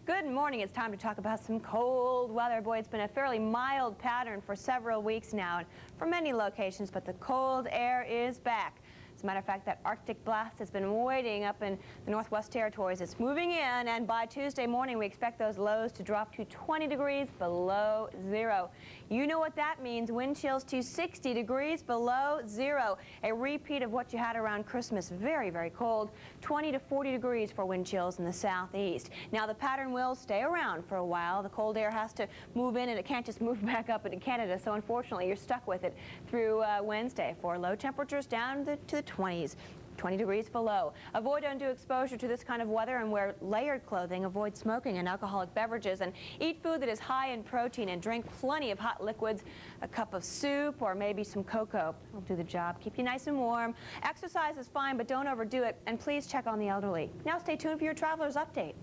Good morning. It's time to talk about some cold weather. Boy, it's been a fairly mild pattern for several weeks now and for many locations, but the cold air is back. As a matter of fact, that Arctic blast has been waiting up in the Northwest Territories. It's moving in, and by Tuesday morning, we expect those lows to drop to 20 degrees below zero. You know what that means. Wind chills to 60 degrees below zero. A repeat of what you had around Christmas. Very, very cold. 20 to 40 degrees for wind chills in the southeast. Now, the pattern will stay around for a while. The cold air has to move in, and it can't just move back up into Canada. So, unfortunately, you're stuck with it through Wednesday for low temperatures down to the 20s. 20 degrees below. Avoid undue exposure to this kind of weather and wear layered clothing. Avoid smoking and alcoholic beverages, and eat food that is high in protein, and drink plenty of hot liquids. A cup of soup or maybe some cocoa will do the job. Keep you nice and warm. Exercise is fine, but don't overdo it, and please check on the elderly. Now stay tuned for your Traveler's Update.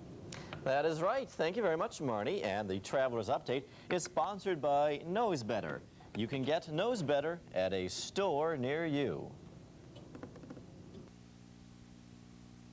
That is right. Thank you very much, Marny. And the Traveler's Update is sponsored by Knows Better. You can get Knows Better at a store near you.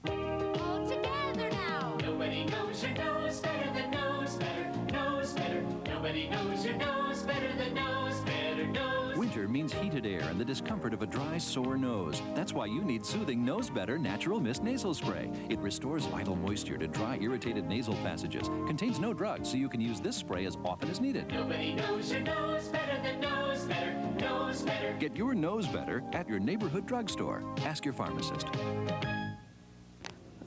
All together now. Nobody knows your nose better than Knows Better. Knows Better. Nobody knows your nose better than Knows Better. Knows. Winter means heated air and the discomfort of a dry, sore nose. That's why you need soothing Knows Better Natural Mist Nasal Spray. It restores vital moisture to dry, irritated nasal passages. Contains no drugs, so you can use this spray as often as needed. Nobody knows your nose better than Knows Better. Knows Better. Get your Knows Better at your neighborhood drugstore. Ask your pharmacist.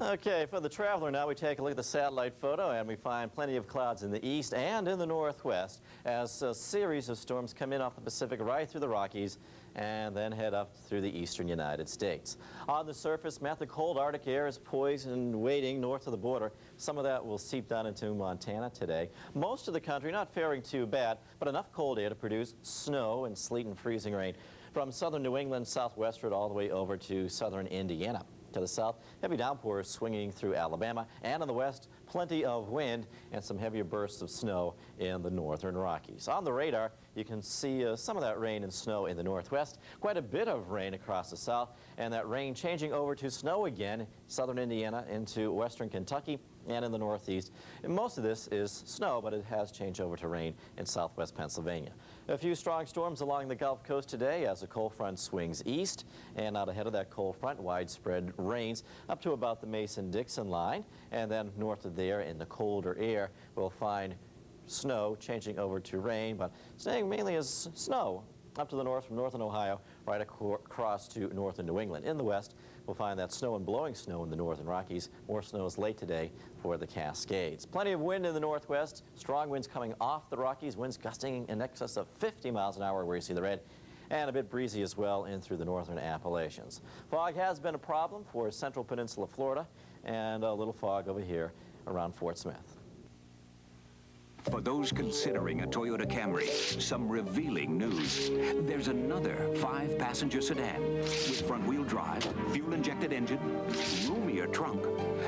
Okay, for the Traveler now, we take a look at the satellite photo, and we find plenty of clouds in the east and in the northwest as a series of storms come in off the Pacific right through the Rockies and then head up through the eastern United States. On the surface, the cold Arctic air is poised and waiting north of the border. Some of that will seep down into Montana today. Most of the country not faring too bad, but enough cold air to produce snow and sleet and freezing rain from southern New England southwestward all the way over to southern Indiana. To the south, heavy downpours swinging through Alabama, and in the west, plenty of wind and some heavier bursts of snow in the northern Rockies. On the radar, you can see some of that rain and snow in the northwest, quite a bit of rain across the south, and that rain changing over to snow again, southern Indiana into western Kentucky and in the northeast. And most of this is snow, but it has changed over to rain in southwest Pennsylvania. A few strong storms along the Gulf Coast today as the cold front swings east, and out ahead of that cold front, widespread rains up to about the Mason-Dixon line, and then north of there in the colder air, we'll find snow changing over to rain, but staying mainly as snow up to the north from northern Ohio right across to northern New England. In the west, we'll find that snow and blowing snow in the northern Rockies. More snow is late today for the Cascades. Plenty of wind in the northwest. Strong winds coming off the Rockies. Winds gusting in excess of 50 miles an hour where you see the red. And a bit breezy as well in through the northern Appalachians. Fog has been a problem for central peninsula Florida, and a little fog over here around Fort Smith. For those considering a Toyota Camry, some revealing news. There's another 5-passenger sedan with front-wheel drive, fuel-injected engine, roomier trunk,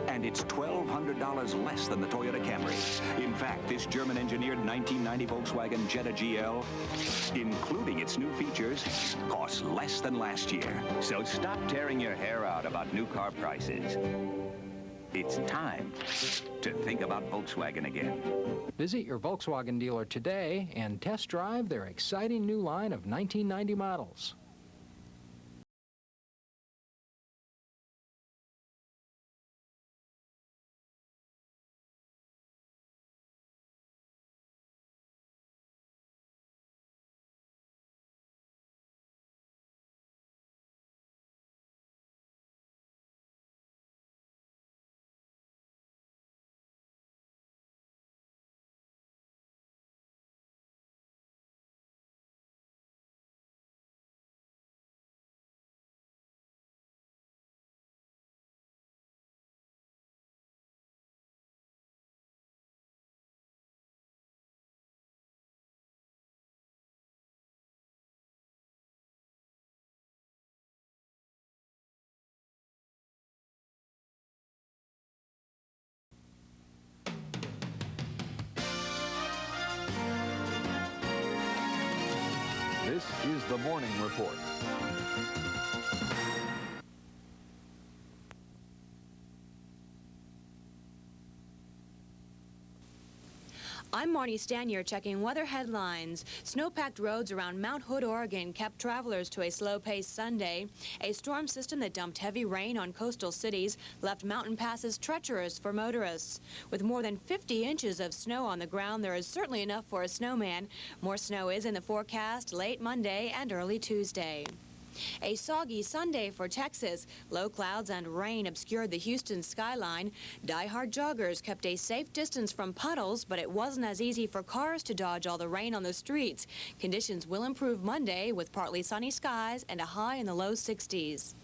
and it's $1,200 less than the Toyota Camry. In fact, this German-engineered 1990 Volkswagen Jetta GL, including its new features, costs less than last year. So stop tearing your hair out about new car prices. It's time to think about Volkswagen again. Visit your Volkswagen dealer today and test drive their exciting new line of 1990 models. This is the Morning Report. I'm Marny Stanier checking weather headlines. Snow-packed roads around Mount Hood, Oregon kept travelers to a slow-paced Sunday. A storm system that dumped heavy rain on coastal cities left mountain passes treacherous for motorists. With more than 50 inches of snow on the ground, there is certainly enough for a snowman. More snow is in the forecast late Monday and early Tuesday. A soggy Sunday for Texas. Low clouds and rain obscured the Houston skyline. Die-hard joggers kept a safe distance from puddles, but it wasn't as easy for cars to dodge all the rain on the streets. Conditions will improve Monday with partly sunny skies and a high in the low 60s.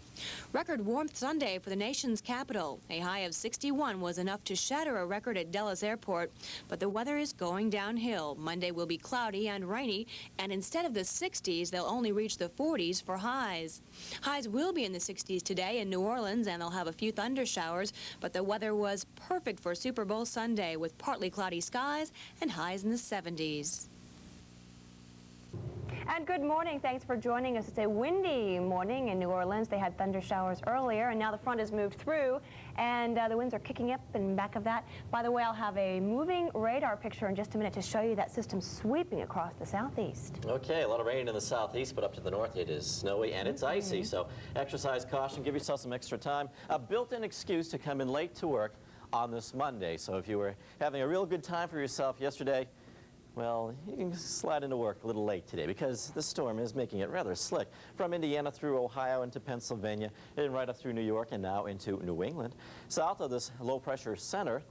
Record warmth Sunday for the nation's capital. A high of 61 was enough to shatter a record at Dulles Airport, but the weather is going downhill. Monday will be cloudy and rainy, and instead of the 60s, they'll only reach the 40s for highs. Highs will be in the 60s today in New Orleans, and they'll have a few thunder showers, but the weather was perfect for Super Bowl Sunday with partly cloudy skies and highs in the 70s. And good morning. Thanks for joining us. It's a windy morning in New Orleans. They had thunder showers earlier, and now the front has moved through, and the winds are kicking up in back of that. By the way, I'll have a moving radar picture in just a minute to show you that system sweeping across the southeast. Okay, a lot of rain in the southeast, but up to the north it is snowy and it's icy, so exercise caution. Give yourself some extra time. A built-in excuse to come in late to work on this Monday. So if you were having a real good time for yourself yesterday, well, you can slide into work a little late today because the storm is making it rather slick. From Indiana through Ohio into Pennsylvania, and right up through New York and now into New England. South of this low-pressure center,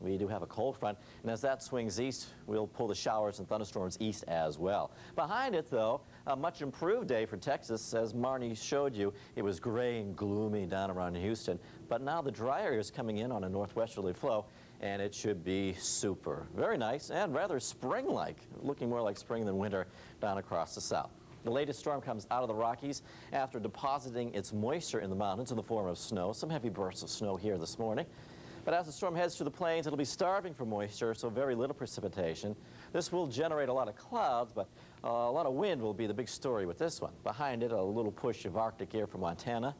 we do have a cold front, and as that swings east, we'll pull the showers and thunderstorms east as well. Behind it, though, a much improved day for Texas. As Marny showed you, it was gray and gloomy down around Houston, but now the dry area is coming in on a northwesterly flow, and it should be super. Very nice and rather spring-like, looking more like spring than winter down across the south. The latest storm comes out of the Rockies after depositing its moisture in the mountains in the form of snow. Some heavy bursts of snow here this morning. But as the storm heads through the plains, it'll be starving for moisture, so very little precipitation. This will generate a lot of clouds, but a lot of wind will be the big story with this one. Behind it, a little push of Arctic air from Montana.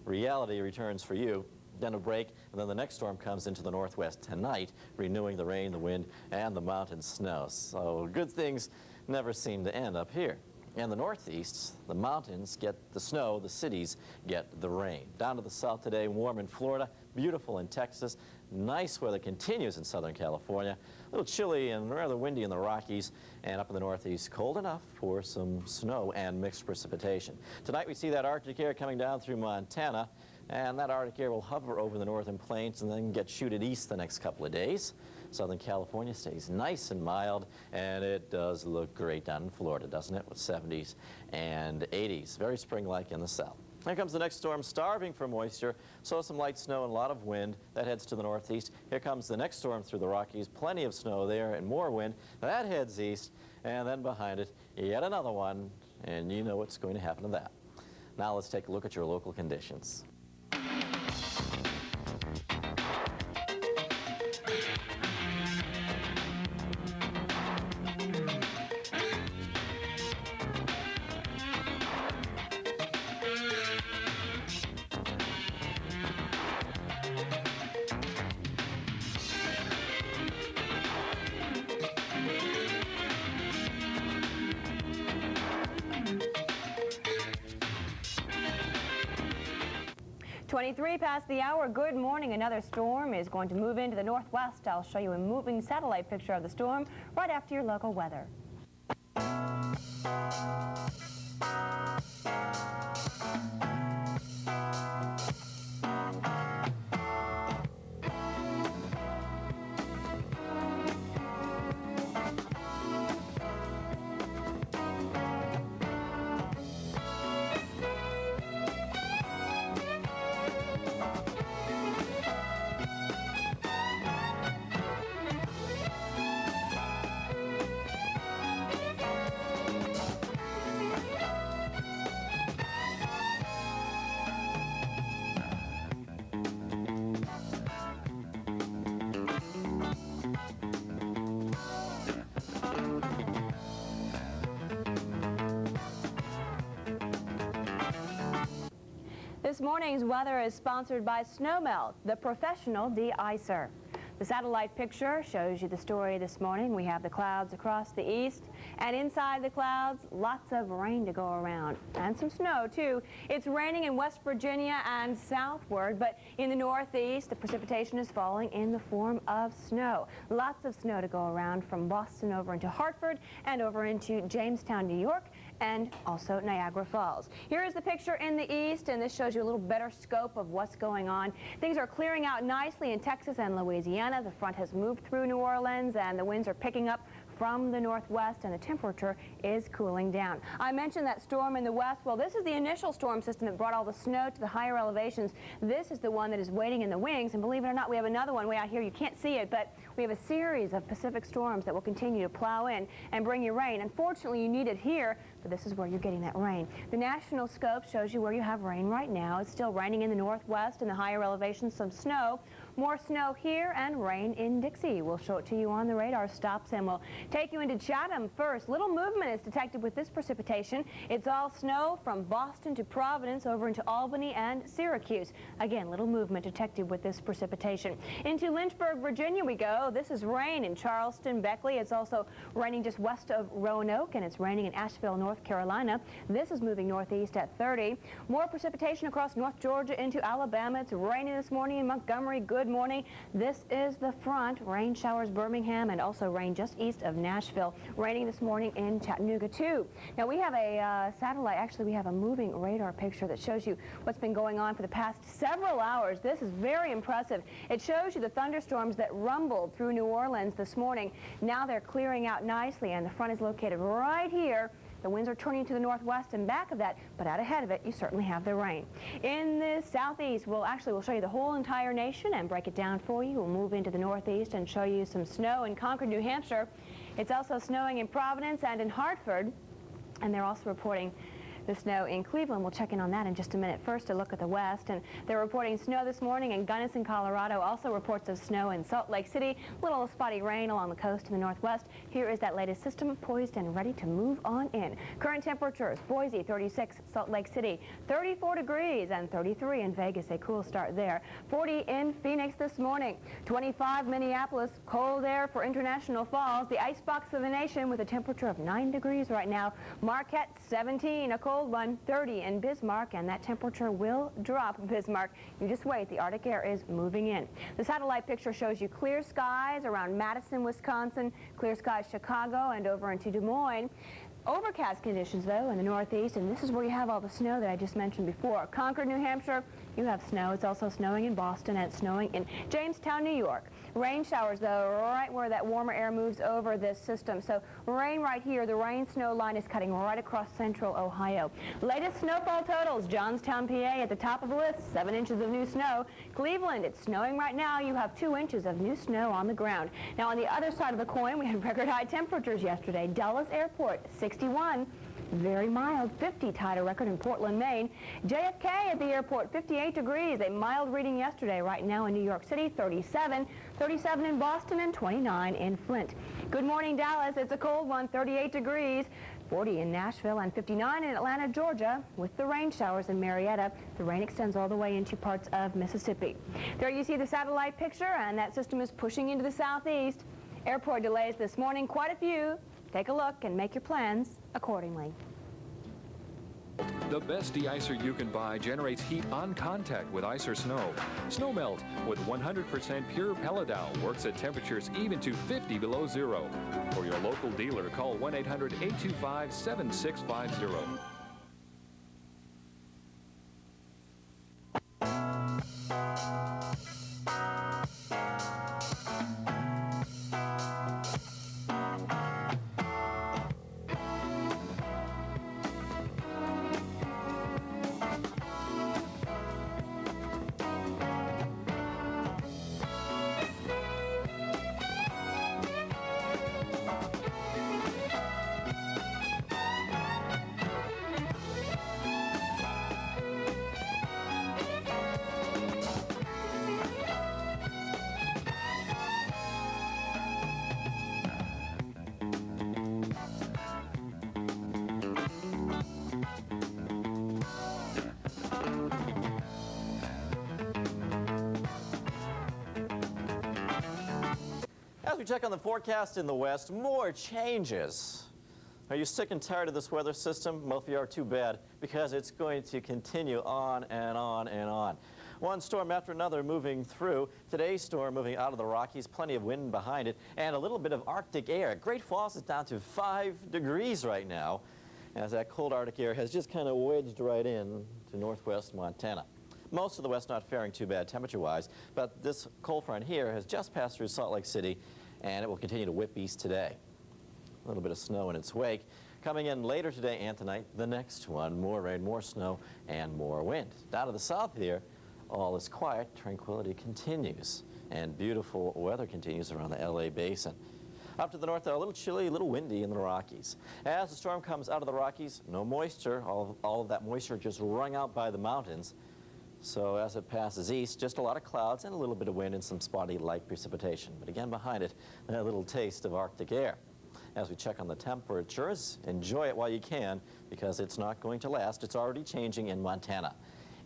Reality returns for you. Then a break, and then the next storm comes into the northwest tonight, renewing the rain, the wind, and the mountain snow. So good things never seem to end up here. In the northeast, the mountains get the snow, the cities get the rain. Down to the south today, warm in Florida, beautiful in Texas. Nice weather continues in Southern California. A little chilly and rather windy in the Rockies, and up in the northeast, cold enough for some snow and mixed precipitation. Tonight we see that Arctic air coming down through Montana, and that Arctic air will hover over the northern plains and then get shooted east the next couple of days. Southern California stays nice and mild, and it does look great down in Florida, doesn't it, with 70s and 80s. Very spring-like in the south. Here comes the next storm, starving for moisture, so some light snow and a lot of wind. That heads to the northeast. Here comes the next storm through the Rockies. Plenty of snow there and more wind. That heads east, and then behind it, yet another one, and you know what's going to happen to that. Now let's take a look at your local conditions. .23 past the hour. Good morning. Another storm is going to move into the northwest. I'll show you a moving satellite picture of the storm right after your local weather. This morning's weather is sponsored by Snowmelt, the professional de-icer. The satellite picture shows you the story this morning. We have the clouds across the east, and inside the clouds, lots of rain to go around, and some snow too. It's raining in West Virginia and southward, but in the northeast, the precipitation is falling in the form of snow. Lots of snow to go around from Boston over into Hartford and over into Jamestown, New York, and also Niagara Falls. Here is the picture in the east, and this shows you a little better scope of what's going on. Things are clearing out nicely in Texas and Louisiana. The front has moved through New Orleans, and the winds are picking up from the northwest, and the temperature is cooling down. I mentioned that storm in the west. Well, this is the initial storm system that brought all the snow to the higher elevations. This is the one that is waiting in the wings, and believe it or not, we have another one way out here. You can't see it, but we have a series of Pacific storms that will continue to plow in and bring you rain. Unfortunately, you need it here, but this is where you're getting that rain. The national scope shows you where you have rain right now. It's still raining in the northwest and the higher elevations, some snow. More snow here and rain in Dixie. We'll show it to you on the radar stops, and we'll take you into Chatham first. Little movement is detected with this precipitation. It's all snow from Boston to Providence over into Albany and Syracuse. Again, little movement detected with this precipitation. Into Lynchburg, Virginia we go. This is rain in Charleston, Beckley. It's also raining just west of Roanoke, and it's raining in Asheville, North Carolina. This is moving northeast at 30. More precipitation across North Georgia into Alabama. It's raining this morning in Montgomery. Good morning. This is the front. Rain showers Birmingham, and also rain just east of Nashville. Raining this morning in Chattanooga too. Now we have a satellite, actually we have a moving radar picture that shows you what's been going on for the past several hours. This is very impressive. It shows you the thunderstorms that rumbled through New Orleans this morning. Now they're clearing out nicely, and the front is located right here. The winds are turning to the northwest and back of that, but out ahead of it, you certainly have the rain. In the southeast, we'll show you the whole entire nation and break it down for you. We'll move into the northeast and show you some snow in Concord, New Hampshire. It's also snowing in Providence and in Hartford, and they're also reporting the snow in Cleveland. We'll check in on that in just a minute. First, a look at the west, and they're reporting snow this morning in Gunnison, Colorado. Also reports of snow in Salt Lake City. Little spotty rain along the coast in the northwest. Here is that latest system poised and ready to move on in. Current temperatures: Boise 36, Salt Lake City 34 degrees, and 33 in Vegas. A cool start there. 40 in Phoenix this morning. 25 Minneapolis. Cold air for International Falls, the icebox of the nation, with a temperature of 9 degrees right now. Marquette 17, a cold one. 30 in Bismarck, and that temperature will drop in Bismarck. You just wait. The Arctic air is moving in. The satellite picture shows you clear skies around Madison, Wisconsin, clear skies Chicago, and over into Des Moines. Overcast conditions, though, in the northeast, and this is where you have all the snow that I just mentioned before. Concord, New Hampshire, you have snow. It's also snowing in Boston, and it's snowing in Jamestown, New York. Rain showers, though, right where that warmer air moves over this system. So rain right here. The rain-snow line is cutting right across central Ohio. Latest snowfall totals: Johnstown, PA at the top of the list, 7 inches of new snow. Cleveland, it's snowing right now. You have 2 inches of new snow on the ground. Now, on the other side of the coin, we had record high temperatures yesterday. Dulles Airport, 61. Very mild. 50 tied a record in Portland, Maine. JFK at the airport, 58 degrees. A mild reading yesterday. Right now in New York City, 37. 37 in Boston, and 29 in Flint. Good morning, Dallas. It's a cold one, 38 degrees. 40 in Nashville, and 59 in Atlanta, Georgia. With the rain showers in Marietta, the rain extends all the way into parts of Mississippi. There you see the satellite picture, and that system is pushing into the southeast. Airport delays this morning, quite a few. Take a look and make your plans accordingly. The best de-icer you can buy generates heat on contact with ice or snow. Snow Melt with 100% pure Pelledow works at temperatures even to 50 below zero. For your local dealer, call 1-800-825-7650. check on the forecast in the west, more changes. Are you sick and tired of this weather system? Well, if you are, too bad, because it's going to continue on and on and on. One storm after another moving through. Today's storm moving out of the Rockies, plenty of wind behind it, and a little bit of Arctic air. Great Falls is down to 5 degrees right now, as that cold Arctic air has just kind of wedged right in to northwest Montana. Most of the west not faring too bad temperature-wise, but this cold front here has just passed through Salt Lake City, and it will continue to whip east today. A little bit of snow in its wake. Coming in later today and tonight, the next one, more rain, more snow, and more wind. Down to the south here, all is quiet, tranquility continues, and beautiful weather continues around the LA basin. Up to the north, though, a little chilly, a little windy in the Rockies. As the storm comes out of the Rockies, no moisture, all of that moisture just wrung out by the mountains. So as it passes east, just a lot of clouds and a little bit of wind and some spotty light precipitation. But again, behind it, a little taste of Arctic air. As we check on the temperatures, enjoy it while you can, because it's not going to last. It's already changing in Montana.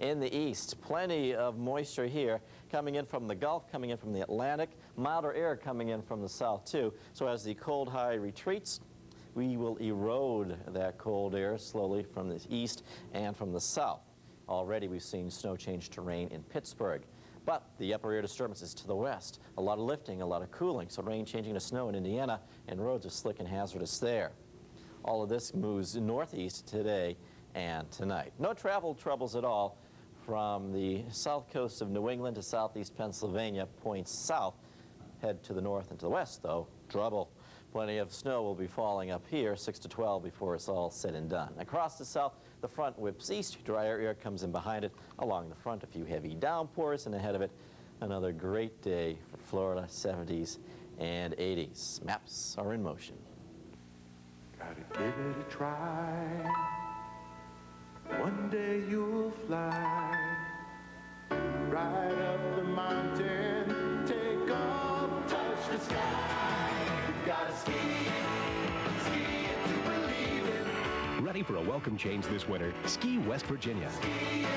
In the east, plenty of moisture here, coming in from the Gulf, coming in from the Atlantic, milder air coming in from the south too. So as the cold high retreats, we will erode that cold air slowly from the east and from the south. Already we've seen snow change to rain in Pittsburgh. But the upper air disturbance is to the west. A lot of lifting, a lot of cooling. So rain changing to snow in Indiana, and roads are slick and hazardous there. All of this moves northeast today and tonight. No travel troubles at all from the south coast of New England to southeast Pennsylvania, points south. Head to the north and to the west, though, trouble. Plenty of snow will be falling up here, 6 to 12 before it's all said and done. Across the south, the front whips east. Drier air comes in behind it. Along the front, a few heavy downpours, and ahead of it, another great day for Florida, 70s and 80s. Maps are in motion. Gotta give it a try. One day you'll fly right up the mountain, take off, touch the sky. You gotta ski it to believe it. Ready for a welcome change this winter? Ski West Virginia. Ski it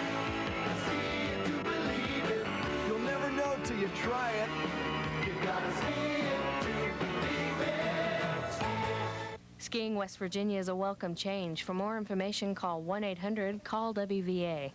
to believe it. You'll never know till you try it. You gotta ski it to believe it. Skiing West Virginia is a welcome change. For more information, call 1-800-CALL-WVA.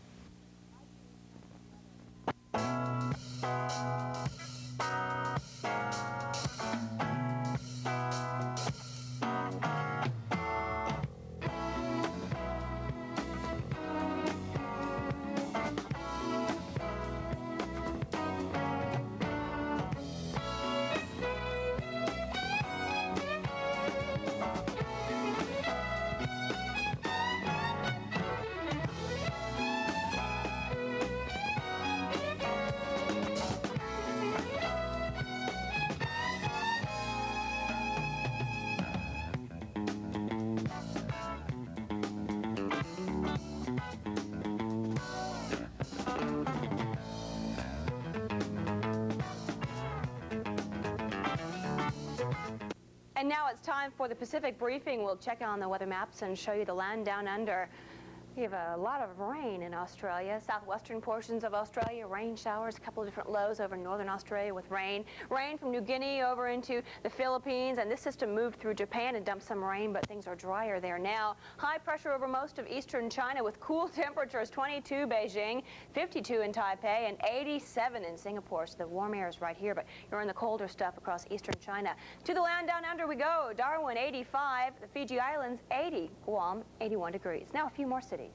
And now it's time for the Pacific Briefing. We'll check on the weather maps and show you the land down under. We have a lot of rain in Australia. Southwestern portions of Australia, rain showers, a couple of different lows over northern Australia with rain. Rain from New Guinea over into the Philippines, and this system moved through Japan and dumped some rain, but things are drier there now. High pressure over most of eastern China with cool temperatures, 22 Beijing, 52 in Taipei, and 87 in Singapore. So the warm air is right here, but you're in the colder stuff across eastern China. To the land down under we go. Darwin, 85. The Fiji Islands, 80. Guam, 81 degrees. Now a few more cities.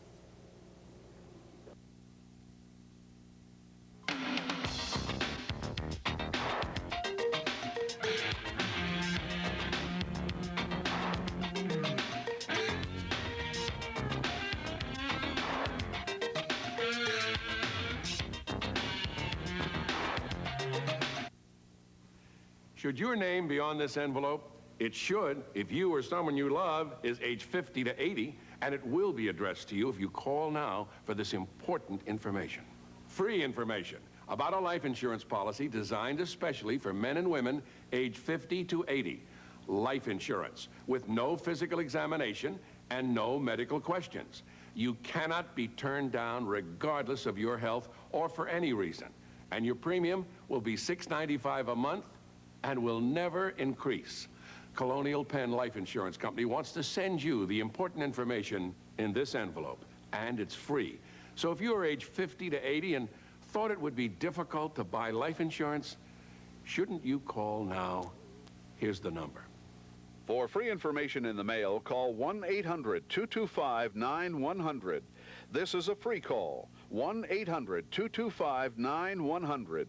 Should your name be on this envelope? It should if you or someone you love is age 50 to 80, and it will be addressed to you if you call now for this important information. Free information about a life insurance policy designed especially for men and women age 50 to 80. Life insurance with no physical examination and no medical questions. You cannot be turned down regardless of your health or for any reason. And your premium will be $6.95 a month and will never increase. Colonial Penn Life Insurance Company wants to send you the important information in this envelope, and it's free. So if you're age 50 to 80 and thought it would be difficult to buy life insurance, shouldn't you call now? Here's the number. For free information in the mail, call 1-800-225-9100. This is a free call. 1-800-225-9100.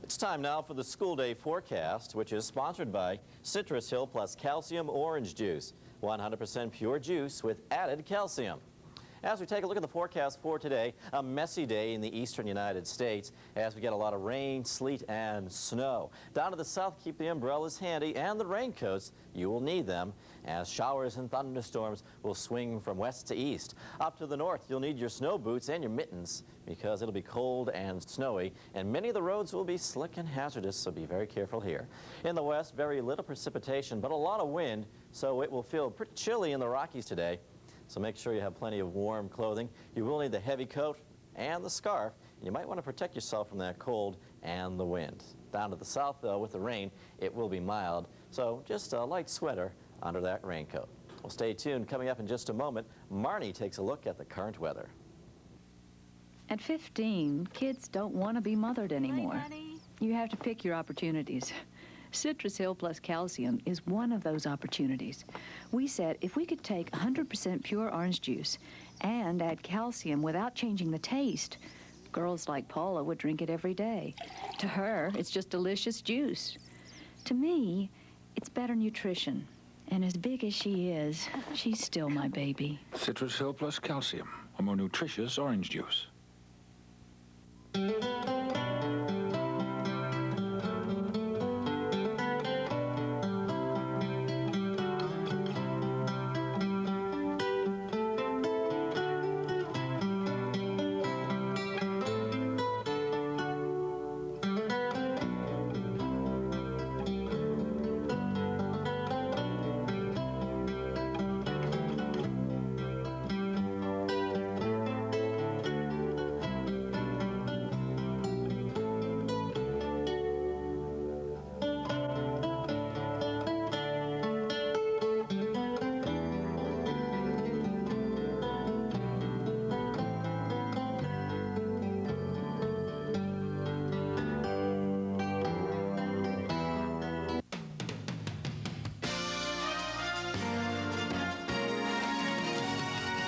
It's time now for the school day forecast, which is sponsored by Citrus Hill Plus Calcium Orange Juice. 100% pure juice with added calcium. As we take a look at the forecast for today, a messy day in the eastern United States as we get a lot of rain, sleet, and snow. Down to the south, keep the umbrellas handy and the raincoats. You will need them as showers and thunderstorms will swing from west to east. Up to the north, you'll need your snow boots and your mittens because it'll be cold and snowy, and many of the roads will be slick and hazardous, so be very careful here. In the west, very little precipitation, but a lot of wind, so it will feel pretty chilly in the Rockies today. So make sure you have plenty of warm clothing. You will need the heavy coat and the scarf, and you might want to protect yourself from that cold and the wind. Down to the south, though, with the rain, it will be mild, so just a light sweater under that raincoat. Well, stay tuned. Coming up in just a moment, Marny takes a look at the current weather. At 15, kids don't want to be mothered anymore. You have to pick your opportunities. Citrus Hill Plus Calcium is one of those opportunities. We said if we could take 100% pure orange juice and add calcium without changing the taste, girls like Paula would drink it every day. To her, it's just delicious juice. To me, it's better nutrition. And as big as she is, she's still my baby. Citrus Hill Plus Calcium, a more nutritious orange juice.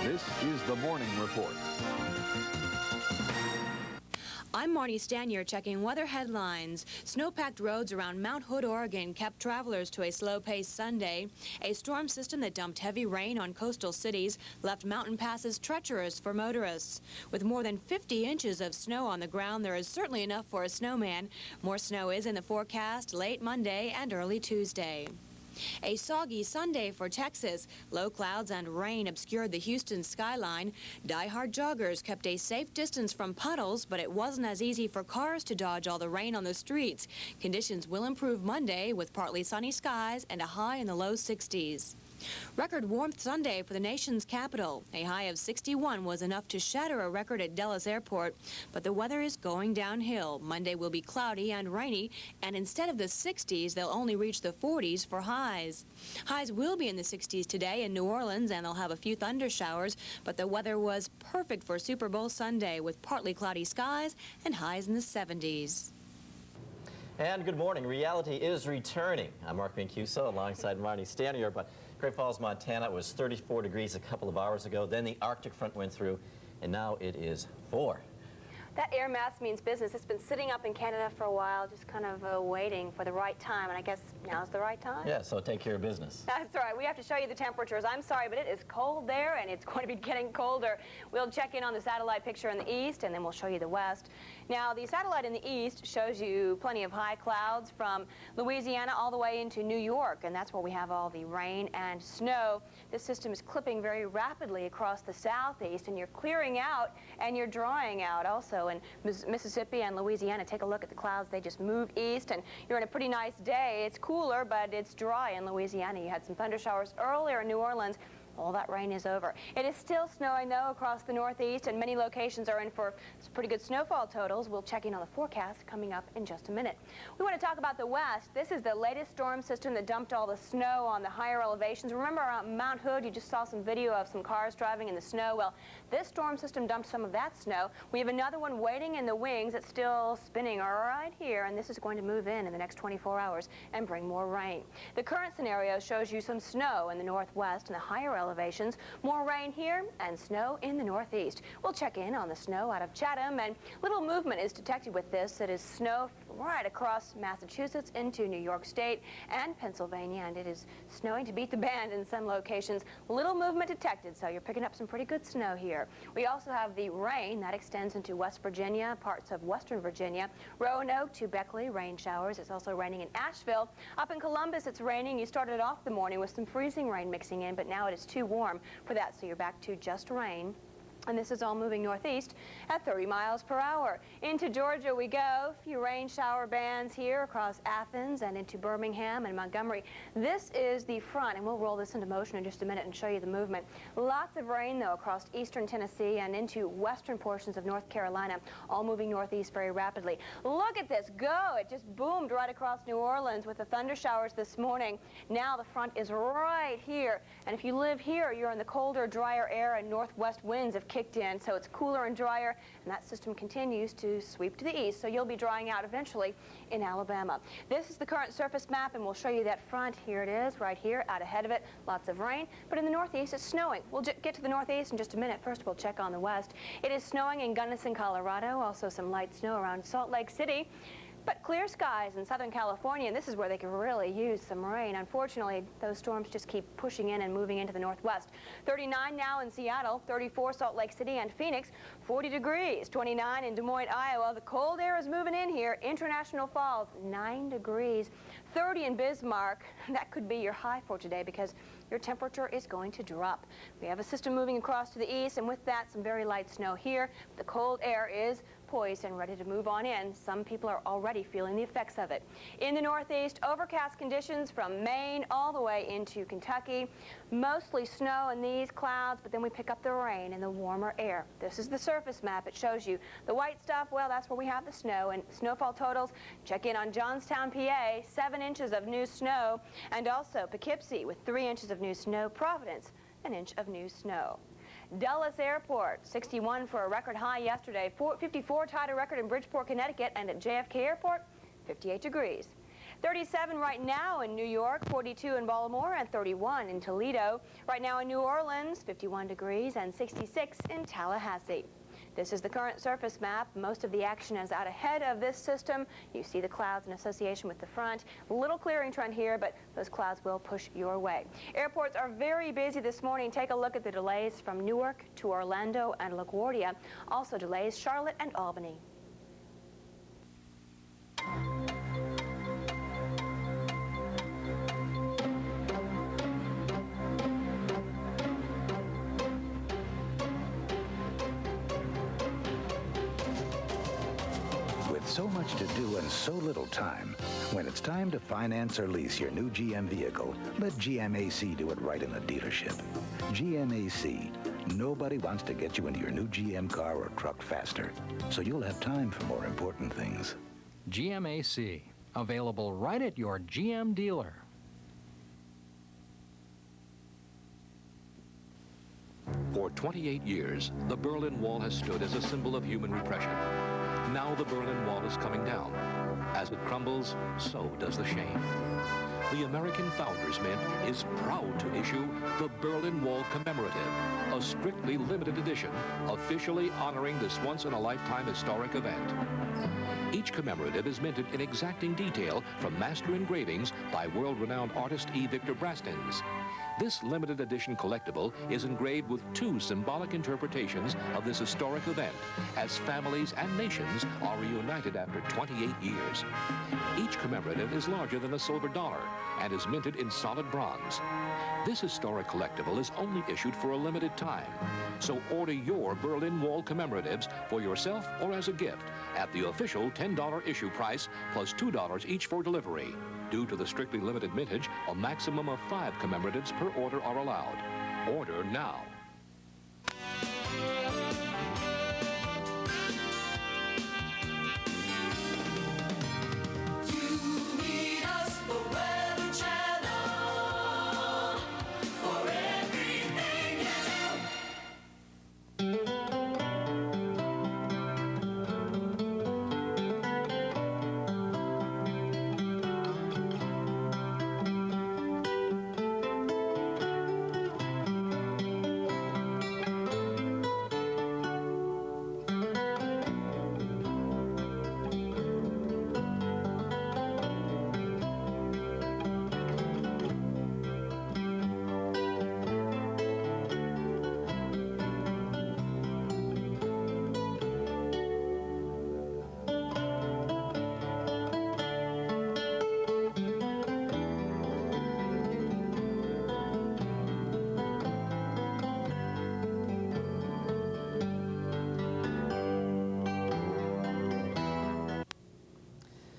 This is the Morning Report. I'm Marny Stanier checking weather headlines. Snow-packed roads around Mount Hood, Oregon kept travelers to a slow-paced Sunday. A storm system that dumped heavy rain on coastal cities left mountain passes treacherous for motorists. With more than 50 inches of snow on the ground, there is certainly enough for a snowman. More snow is in the forecast late Monday and early Tuesday. A soggy Sunday for Texas. Low clouds and rain obscured the Houston skyline. Die-hard joggers kept a safe distance from puddles, but it wasn't as easy for cars to dodge all the rain on the streets. Conditions will improve Monday with partly sunny skies and a high in the low 60s. Record warmth Sunday for the nation's capital. A high of 61 was enough to shatter a record at Dulles Airport, but the weather is going downhill. Monday will be cloudy and rainy, and instead of the 60s, they'll only reach the 40s for highs. Highs will be in the 60s today in New Orleans, and they'll have a few thunder showers, but the weather was perfect for Super Bowl Sunday with partly cloudy skies and highs in the 70s. And good morning. Reality is returning. I'm Mark Mancuso alongside Marny Stanier, but Great Falls, Montana was 34 degrees a couple of hours ago. Then the Arctic front went through, and now it is 4. That air mass means business. It's been sitting up in Canada for a while, just kind of waiting for the right time, and I guess now's the right time. Yeah, so take care of business. That's right. We have to show you the temperatures. I'm sorry, but it is cold there, and it's going to be getting colder. We'll check in on the satellite picture in the east, and then we'll show you the west. Now, the satellite in the east shows you plenty of high clouds from Louisiana all the way into New York, and that's where we have all the rain and snow. This system is clipping very rapidly across the southeast, and you're clearing out and you're drying out also in Mississippi and Louisiana. Take a look at the clouds. They just move east, and you're in a pretty nice day. It's cooler, but it's dry in Louisiana. You had some thunder showers earlier in New Orleans. all that rain is over. It is still snowing, though, across the Northeast, and many locations are in for some pretty good snowfall totals. We'll check in on the forecast coming up in just a minute. We want to talk about the West. This is the latest storm system that dumped all the snow on the higher elevations. Remember around Mount Hood, you just saw some video of some cars driving in the snow. Well, this storm system dumped some of that snow. We have another one waiting in the wings that's still spinning right here, and this is going to move in the next 24 hours and bring more rain. The current scenario shows you some snow in the northwest and the higher elevations, more rain here and snow in the northeast. We'll check in on the snow out of Chatham, and little movement is detected with this. It is snow right across Massachusetts into New York State and Pennsylvania, and it is snowing to beat the band in some locations. Little movement detected, so you're picking up some pretty good snow here. We also have the rain that extends into West Virginia, parts of western Virginia, Roanoke to Beckley, rain showers. It's also raining in Asheville. Up in Columbus, it's raining. You started off the morning with some freezing rain mixing in, but now it is too warm for that, so you're back to just rain. And this is all moving northeast at 30 miles per hour. Into Georgia we go. A few rain shower bands here across Athens and into Birmingham and Montgomery. This is the front, and we'll roll this into motion in just a minute and show you the movement. Lots of rain, though, across eastern Tennessee and into western portions of North Carolina, all moving northeast very rapidly. Look at this go. It just boomed right across New Orleans with the thunder showers this morning. Now the front is right here. And if you live here, you're in the colder, drier air, and northwest winds have kicked in, so it's cooler and drier, and that system continues to sweep to the east, so you'll be drying out eventually in Alabama. This is the current surface map, and we'll show you that front. Here it is, right here, out ahead of it. Lots of rain, but in the northeast, it's snowing. We'll get to the northeast in just a minute. First, we'll check on the west. It is snowing in Gunnison, Colorado, also some light snow around Salt Lake City. But clear skies in Southern California, and this is where they could really use some rain. Unfortunately, those storms just keep pushing in and moving into the northwest. 39 now in Seattle, 34 Salt Lake City and Phoenix, 40 degrees, 29 in Des Moines, Iowa. The cold air is moving in here. International Falls, 9 degrees, 30 in Bismarck. That could be your high for today because your temperature is going to drop. We have a system moving across to the east, and with that, some very light snow here. The cold air is poised and ready to move on in. Some people are already feeling the effects of it. In the northeast, overcast conditions from Maine all the way into Kentucky. Mostly snow in these clouds, but then we pick up the rain in the warmer air. This is the surface map. It shows you the white stuff. Well, that's where we have the snow. And snowfall totals, check in on Johnstown, PA, 7 inches of new snow, and also Poughkeepsie with 3 inches of new snow. Providence, an inch of new snow. Dulles Airport, 61 for a record high yesterday. 54 tied a record in Bridgeport, Connecticut, and at JFK Airport, 58 degrees. 37 right now in New York, 42 in Baltimore, and 31 in Toledo. Right now in New Orleans, 51 degrees, and 66 in Tallahassee. This is the current surface map. Most of the action is out ahead of this system. You see the clouds in association with the front. Little clearing trend here, but those clouds will push your way. Airports are very busy this morning. Take a look at the delays from Newark to Orlando and LaGuardia. Also delays Charlotte and Albany. So much to do and so little time. When it's time to finance or lease your new GM vehicle, let GMAC do it right in the dealership. GMAC. Nobody wants to get you into your new GM car or truck faster, so you'll have time for more important things. GMAC. Available right at your GM dealer. For 28 years, the Berlin Wall has stood as a symbol of human repression. Now the Berlin Wall is coming down. As it crumbles, so does the shame. The American Founders Mint is proud to issue the Berlin Wall Commemorative, a strictly limited edition, officially honoring this once-in-a-lifetime historic event. Each commemorative is minted in exacting detail from master engravings by world-renowned artist E. Victor Brastins. This limited edition collectible is engraved with 2 symbolic interpretations of this historic event as families and nations are reunited after 28 years. Each commemorative is larger than a silver dollar and is minted in solid bronze. This historic collectible is only issued for a limited time, so order your Berlin Wall commemoratives for yourself or as a gift at the official $10 issue price plus $2 each for delivery. Due to the strictly limited mintage, a maximum of 5 commemoratives per order are allowed. Order now.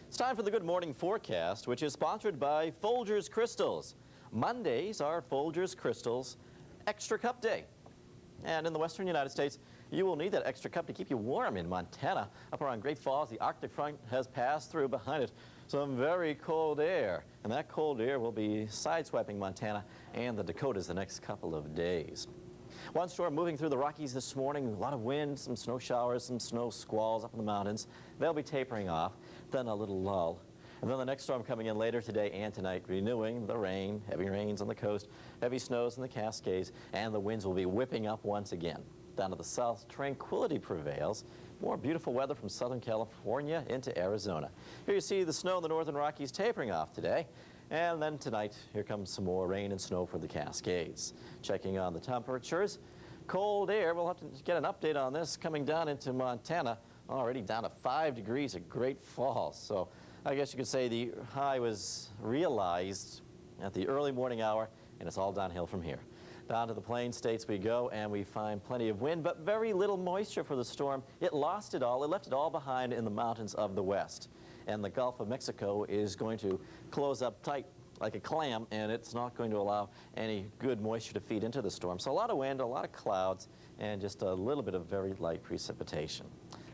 It's time for the Good Morning Forecast, which is sponsored by Folgers Crystals. Mondays are Folgers Crystals Extra Cup Day. And in the western United States, you will need that extra cup to keep you warm. In Montana, up around Great Falls, the Arctic front has passed through. Behind it, some very cold air. And that cold air will be sideswiping Montana and the Dakotas the next couple of days. One storm moving through the Rockies this morning, a lot of wind, some snow showers, some snow squalls up in the mountains. They'll be tapering off, then a little lull. And then the next storm coming in later today and tonight, renewing the rain, heavy rains on the coast, heavy snows in the Cascades, and the winds will be whipping up once again. Down to the south, tranquility prevails. More beautiful weather from Southern California into Arizona. Here you see the snow in the northern Rockies tapering off today. And then tonight, here comes some more rain and snow for the Cascades. Checking on the temperatures, cold air, we'll have to get an update on this coming down into Montana, already down to 5 degrees at Great Falls. So I guess you could say the high was realized at the early morning hour, and it's all downhill from here. Down to the plain states we go, and we find plenty of wind, but very little moisture for the storm. It lost it all. It left it all behind in the mountains of the west. And the Gulf of Mexico is going to close up tight like a clam, and it's not going to allow any good moisture to feed into the storm. So a lot of wind, a lot of clouds, and just a little bit of very light precipitation.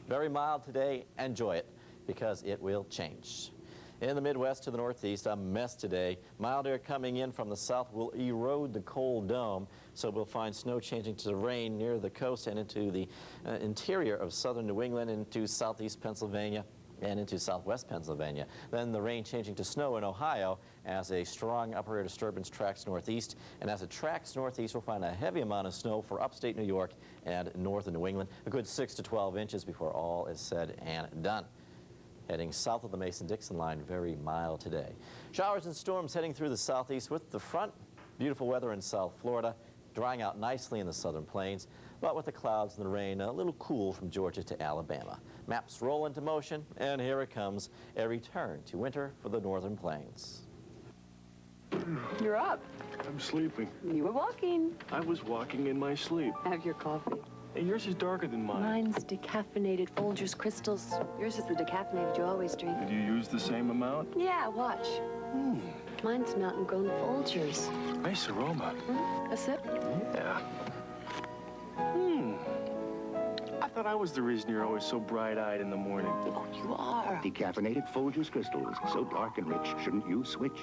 Very mild today. Enjoy it, because it will change. In the Midwest to the Northeast, a mess today. Mild air coming in from the south will erode the cold dome, so we'll find snow changing to rain near the coast and into the interior of southern New England, into southeast Pennsylvania, and into southwest Pennsylvania. Then the rain changing to snow in Ohio as a strong upper air disturbance tracks northeast. And as it tracks northeast, we'll find a heavy amount of snow for upstate New York and northern New England, a good 6 to 12 inches before all is said and done. Heading south of the Mason-Dixon line, very mild today. Showers and storms heading through the southeast with the front. Beautiful weather in South Florida, drying out nicely in the southern plains, but with the clouds and the rain, a little cool from Georgia to Alabama. Maps roll into motion, and here it comes, a return to winter for the northern plains. You're up. I'm sleeping. You were walking. I was walking in my sleep. Have your coffee. Hey, yours is darker than mine. Mine's decaffeinated Folgers Crystals. Yours is the decaffeinated you always drink. Did you use the same amount? Yeah, watch. Mine's mountain grown Folgers. Nice aroma. A sip? Yeah. I thought I was the reason you're always so bright-eyed in the morning. Oh, you are. Decaffeinated Folgers Crystals. So dark and rich, shouldn't you switch?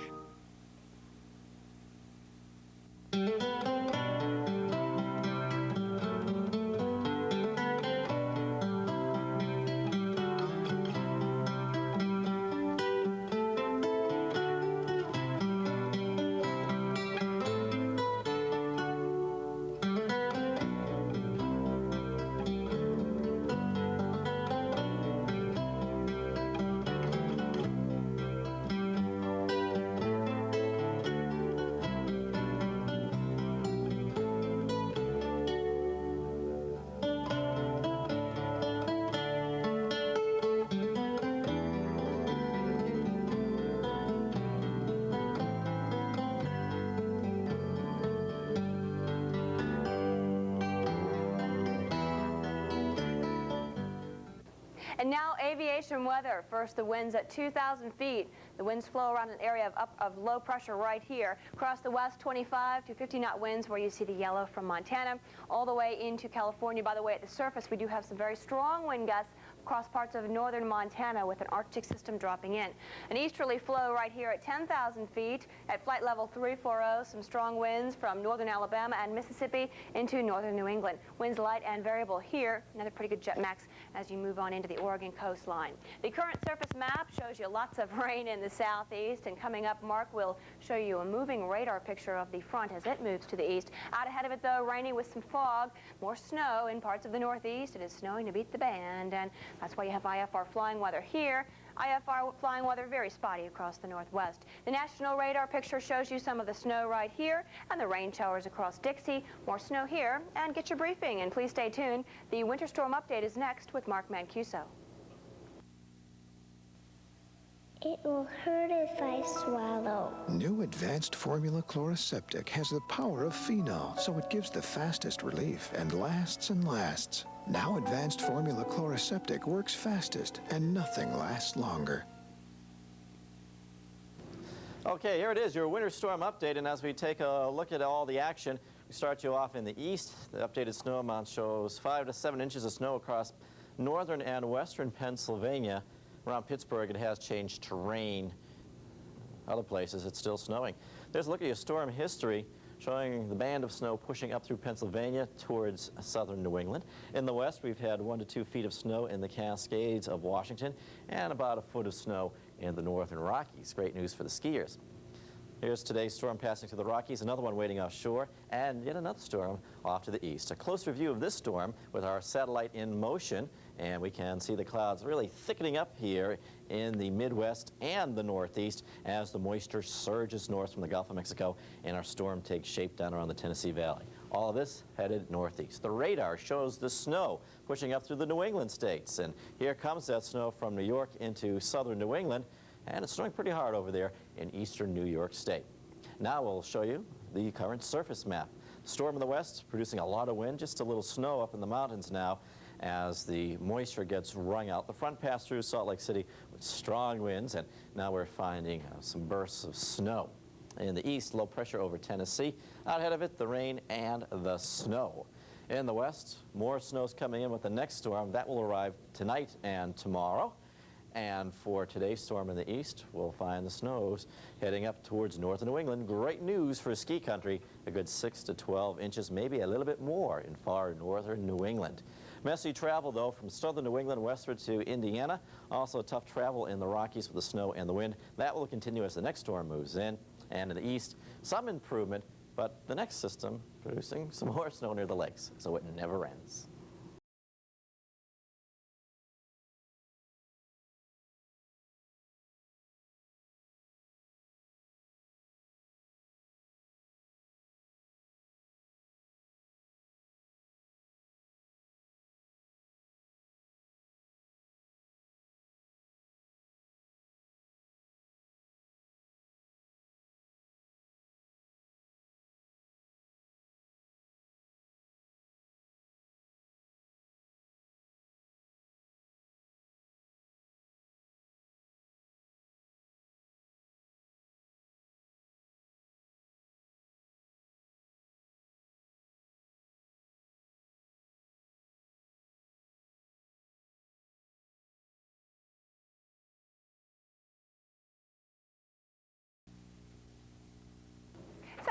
And now aviation weather. First, the winds at 2,000 feet. The winds flow around an area of low pressure right here. Across the west, 25 to 50 knot winds where you see the yellow from Montana, all the way into California. By the way, at the surface, we do have some very strong wind gusts across parts of northern Montana with an Arctic system dropping in. An easterly flow right here at 10,000 feet at flight level 340. Some strong winds from northern Alabama and Mississippi into northern New England. Winds light and variable here. Another pretty good GMAC as you move on into the Oregon coastline. The current surface map shows you lots of rain in the southeast, and coming up, Mark will show you a moving radar picture of the front as it moves to the east. Out ahead of it, though, rainy with some fog, more snow in parts of the northeast. It is snowing to beat the band, and that's why you have IFR flying weather here. IFR flying weather very spotty across the northwest. The national radar picture shows you some of the snow right here and the rain showers across Dixie. More snow here, and get your briefing, and please stay tuned. The winter storm update is next with Mark Mancuso. It will hurt if I swallow. New advanced formula chloroseptic has the power of phenol, so it gives the fastest relief and lasts and lasts. Now advanced formula chloroseptic works fastest, and nothing lasts longer. Okay, here it is, your winter storm update, and as we take a look at all the action, we start you off in the east. The updated snow amount shows 5 to 7 inches of snow across northern and western Pennsylvania. Around Pittsburgh, it has changed to rain. Other places, it's still snowing. There's a look at your storm history, showing the band of snow pushing up through Pennsylvania towards southern New England. In the west, we've had 1 to 2 feet of snow in the Cascades of Washington and about a foot of snow in the northern Rockies. Great news for the skiers. Here's today's storm passing through the Rockies, another one waiting offshore, and yet another storm off to the east. A closer view of this storm with our satellite in motion, and we can see the clouds really thickening up here in the Midwest and the Northeast as the moisture surges north from the Gulf of Mexico and our storm takes shape down around the Tennessee Valley. All of this headed northeast. The radar shows the snow pushing up through the New England states, and here comes that snow from New York into southern New England, and it's snowing pretty hard over there in eastern New York State. Now we'll show you the current surface map. Storm in the west producing a lot of wind, just a little snow up in the mountains now as the moisture gets wrung out. The front passed through Salt Lake City with strong winds, and now we're finding some bursts of snow. In the east, low pressure over Tennessee. Out ahead of it, the rain and the snow. In the west, more snow's coming in with the next storm. That will arrive tonight and tomorrow. And for today's storm in the east, we'll find the snows heading up towards northern New England. Great news for ski country, a good 6 to 12 inches, maybe a little bit more in far northern New England. Messy travel, though, from southern New England westward to Indiana. Also tough travel in the Rockies with the snow and the wind. That will continue as the next storm moves in. And in the east, some improvement, but the next system producing some more snow near the lakes, so it never ends.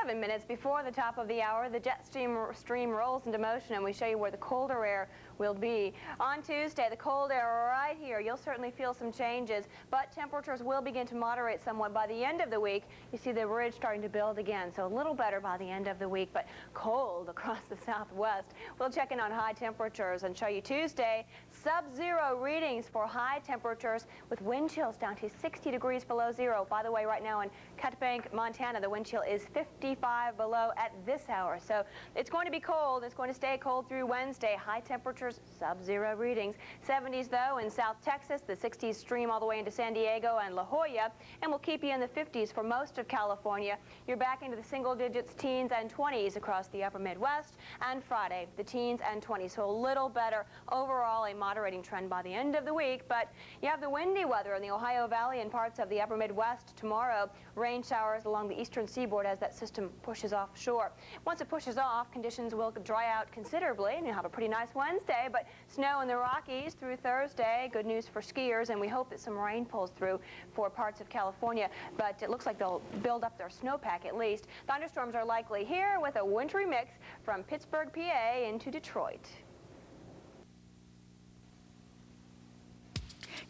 Minutes before the top of the hour, the jet stream rolls into motion, and we show you where the colder air will be. On Tuesday, the cold air right here. You'll certainly feel some changes, but temperatures will begin to moderate somewhat by the end of the week. You see the ridge starting to build again, so a little better by the end of the week, but cold across the southwest. We'll check in on high temperatures and show you Tuesday, sub-zero readings for high temperatures with wind chills down to 60 degrees below zero. By the way, right now in Cut Bank, Montana, the wind chill is 55 below at this hour. So it's going to be cold. It's going to stay cold through Wednesday. High temperatures temperatures, sub-zero readings. 70s, though, in South Texas. The 60s stream all the way into San Diego and La Jolla, and will keep you in the 50s for most of California. You're back into the single digits, teens and 20s across the upper Midwest. And Friday, the teens and 20s, so a little better. Overall, a moderating trend by the end of the week, but you have the windy weather in the Ohio Valley and parts of the upper Midwest tomorrow. Rain showers along the eastern seaboard as that system pushes offshore. Once it pushes off, conditions will dry out considerably, and you'll have a pretty nice Wednesday, but snow in the Rockies through Thursday. Good news for skiers, and we hope that some rain pulls through for parts of California, but it looks like they'll build up their snowpack at least. Thunderstorms are likely here with a wintry mix from Pittsburgh, PA into Detroit.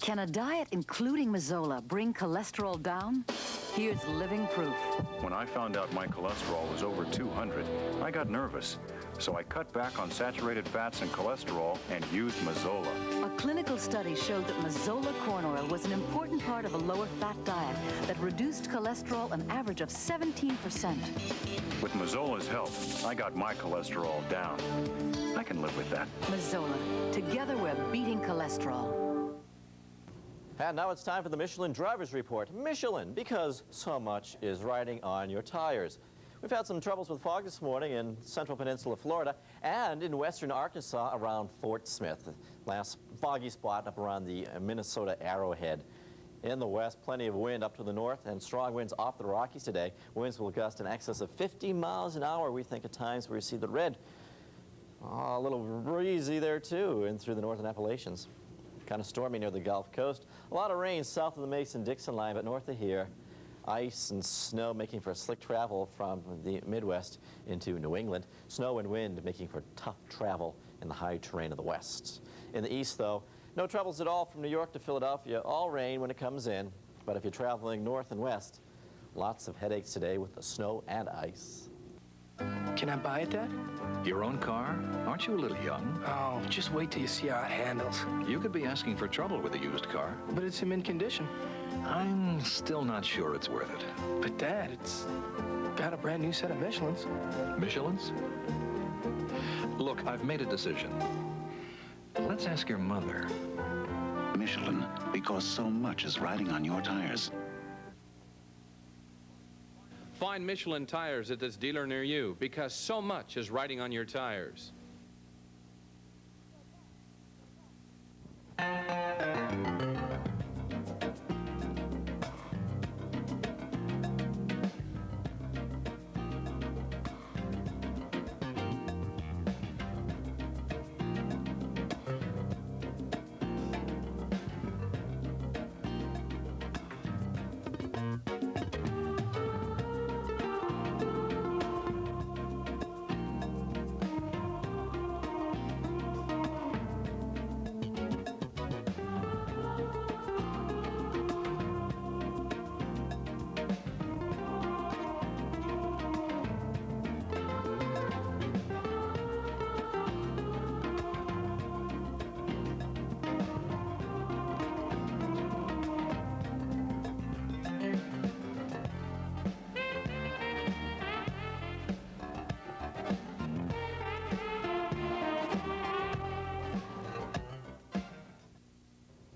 Can a diet including Mazola bring cholesterol down? Here's living proof. When I found out my cholesterol was over 200, I got nervous. So I cut back on saturated fats and cholesterol and used Mazola. A clinical study showed that Mazola corn oil was an important part of a lower fat diet that reduced cholesterol an average of 17%. With Mazola's help, I got my cholesterol down. I can live with that. Mazola. Together we're beating cholesterol. And now it's time for the Michelin Drivers Report. Michelin, because so much is riding on your tires. We've had some troubles with fog this morning in central peninsula Florida and in western Arkansas around Fort Smith. Last foggy spot up around the Minnesota Arrowhead. In the west, plenty of wind up to the north and strong winds off the Rockies today. Winds will gust in excess of 50 miles an hour, we think, at times where you see the red. A little breezy there, too, in through the northern Appalachians. Kind of stormy near the Gulf Coast. A lot of rain south of the Mason-Dixon line, but north of here, ice and snow making for slick travel from the Midwest into New England. Snow and wind making for tough travel in the high terrain of the west. In the east, though, no troubles at all from New York to Philadelphia. All rain when it comes in, but if you're traveling north and west, lots of headaches today with the snow and ice. Can I buy it, Dad? Your own car? Aren't you a little young? Oh, just wait till you see how it handles. You could be asking for trouble with a used car. But it's in mint condition. I'm still not sure it's worth it. But, Dad, it's got a brand new set of Michelins. Michelins? Look, I've made a decision. Let's ask your mother. Michelin, because so much is riding on your tires. Find Michelin tires at this dealer near you because so much is riding on your tires.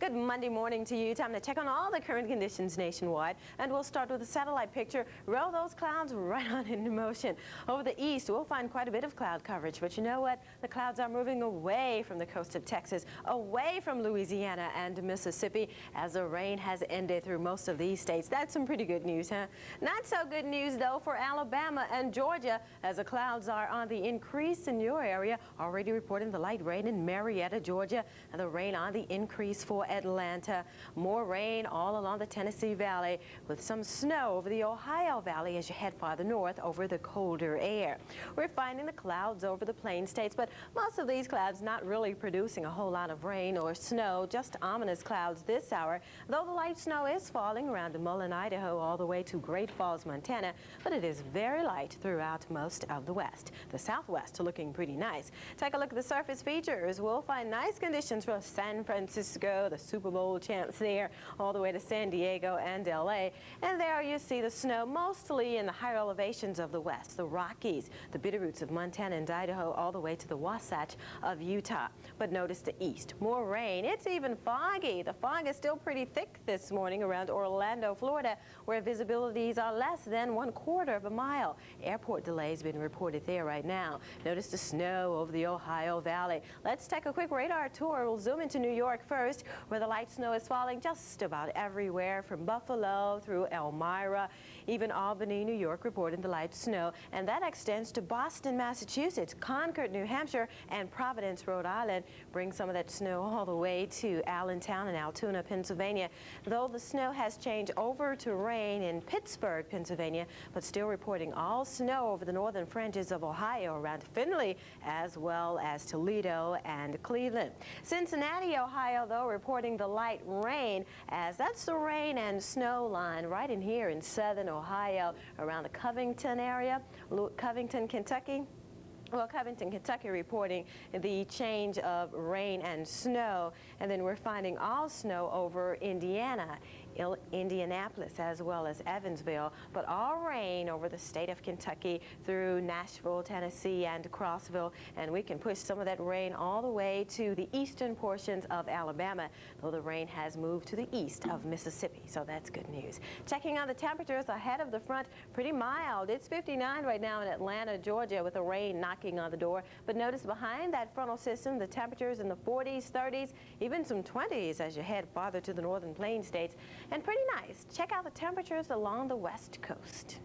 Good Monday morning to you. Time to check on all the current conditions nationwide. And we'll start with a satellite picture. Roll those clouds right on into motion. Over the east, we'll find quite a bit of cloud coverage. But you know what? The clouds are moving away from the coast of Texas, away from Louisiana and Mississippi, as the rain has ended through most of these states. That's some pretty good news, huh? Not so good news, though, for Alabama and Georgia, as the clouds are on the increase in your area. Already reporting the light rain in Marietta, Georgia, and the rain on the increase for Atlanta. More rain all along the Tennessee Valley, with some snow over the Ohio Valley as you head farther north over the colder air. We're finding the clouds over the plain states, but most of these clouds not really producing a whole lot of rain or snow, just ominous clouds this hour, though the light snow is falling around Mullen, Idaho, all the way to Great Falls, Montana, but it is very light throughout most of the west. The southwest looking pretty nice. Take a look at the surface features. We'll find nice conditions for San Francisco, the Super of old champs there, all the way to San Diego and LA. And there you see the snow mostly in the higher elevations of the west, the Rockies, the Bitterroots of Montana and Idaho, all the way to the Wasatch of Utah. But notice the east, more rain. It's even foggy. The fog is still pretty thick this morning around Orlando, Florida, where visibilities are less than 1/4 of a mile. Airport delays been reported there right now. Notice the snow over the Ohio Valley. Let's take a quick radar tour. We'll zoom into New York first, where the light snow is falling just about everywhere from Buffalo through Elmira, even Albany, New York, reporting the light snow. And that extends to Boston, Massachusetts, Concord, New Hampshire, and Providence, Rhode Island. Bring some of that snow all the way to Allentown and Altoona, Pennsylvania. Though the snow has changed over to rain in Pittsburgh, Pennsylvania, but still reporting all snow over the northern fringes of Ohio around Findlay, as well as Toledo and Cleveland. Cincinnati, Ohio, though, reporting the light rain, as that's the rain and snow line right in here in southern Ohio around the Covington area, Covington, Kentucky. Well, Covington, Kentucky reporting the change of rain and snow, and then we're finding all snow over Indiana, Indianapolis, as well as Evansville, but all rain over the state of Kentucky through Nashville, Tennessee, and Crossville, and we can push some of that rain all the way to the eastern portions of Alabama, though the rain has moved to the east of Mississippi, so that's good news. Checking on the temperatures ahead of the front, pretty mild. It's 59 right now in Atlanta, Georgia, with the rain knocking on the door, but notice behind that frontal system, the temperatures in the 40s, 30s, even some 20s as you head farther to the northern plain states. And pretty nice. Check out the temperatures along the west coast.